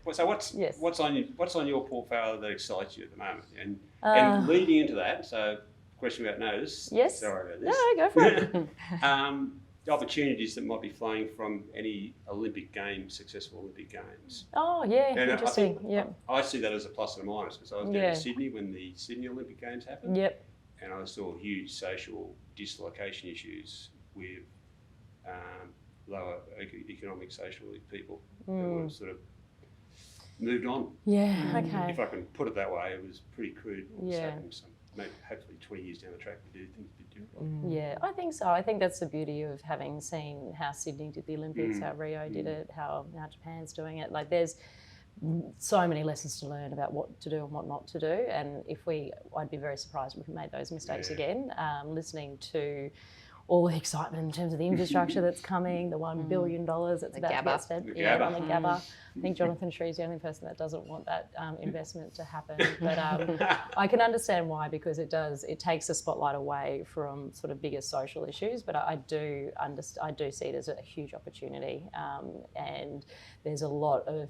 Claire, so Yes. what's on your portfolio that excites you at the moment? And leading into that, so question without notice. Yes. Sorry about this. No, go for it. The opportunities that might be flowing from any successful Olympic Games. Oh, yeah, And interesting. I see that as a plus and a minus because I was down in Sydney when the Sydney Olympic Games happened. Yep. And I saw huge social dislocation issues with lower economic, social people that were sort of moved on. Yeah, okay. If I can put it that way, it was pretty crude. Yeah. Maybe hopefully 20 years down the track we do things a bit differently. Yeah, I think so. I think that's the beauty of having seen how Sydney did the Olympics, how Rio did it, how now Japan's doing it. Like there's so many lessons to learn about what to do and what not to do. And I'd be very surprised if we made those mistakes again. Listening to all the excitement in terms of the infrastructure that's coming, the $1 billion that's about to get spent on the Gabba. I think Jonathan Shree's the only person that doesn't want that investment to happen. But I can understand why, because it takes the spotlight away from sort of bigger social issues. But I do see it as a huge opportunity, and there's a lot of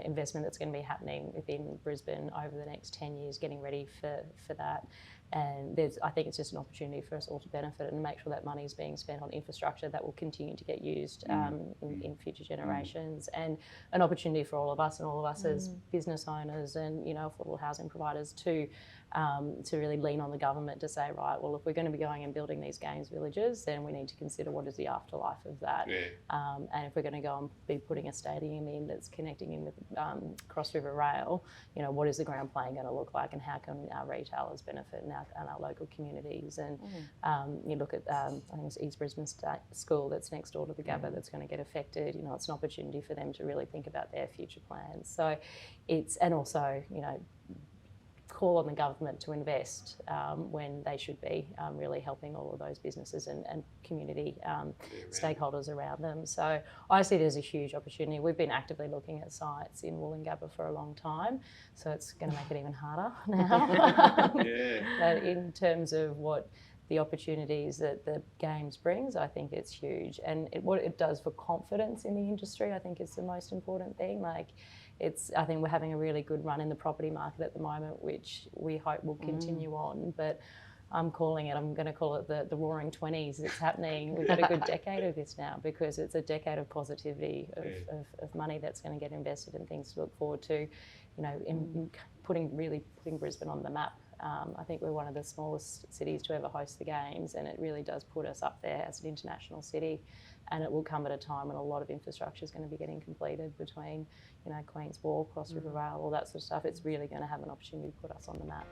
investment that's going to be happening within Brisbane over the next 10 years, getting ready for that. And I think it's just an opportunity for us all to benefit and make sure that money is being spent on infrastructure that will continue to get used in future generations, and an opportunity for all of us as business owners and affordable housing providers to really lean on the government to say, right, well, if we're going to be going and building these games villages, then we need to consider what is the afterlife of that. And if we're going to go and be putting a stadium in that's connecting in with Cross River Rail, what is the ground playing going to look like, and how can our retailers benefit and our local communities? And you look at, I think it's East Brisbane School that's next door to the Gabba that's going to get affected. It's an opportunity for them to really think about their future plans. So and also, call on the government to invest when they should be really helping all of those businesses and community stakeholders around them. So I see it as a huge opportunity. We've been actively looking at sites in Wollongabba for a long time, so it's going to make it even harder now. But in terms of what the opportunities that the Games brings, I think it's huge. And what it does for confidence in the industry, I think is the most important thing. I think we're having a really good run in the property market at the moment, which we hope will continue on. But I'm going to call it the roaring 20s. It's happening. We've got a good decade of this now, because it's a decade of positivity, of money that's going to get invested and things to look forward to, in putting Brisbane on the map. I think we're one of the smallest cities to ever host the Games, and it really does put us up there as an international city. And it will come at a time when a lot of infrastructure is going to be getting completed between, Queen's Wharf, Cross River Rail, all that sort of stuff. It's really going to have an opportunity to put us on the map.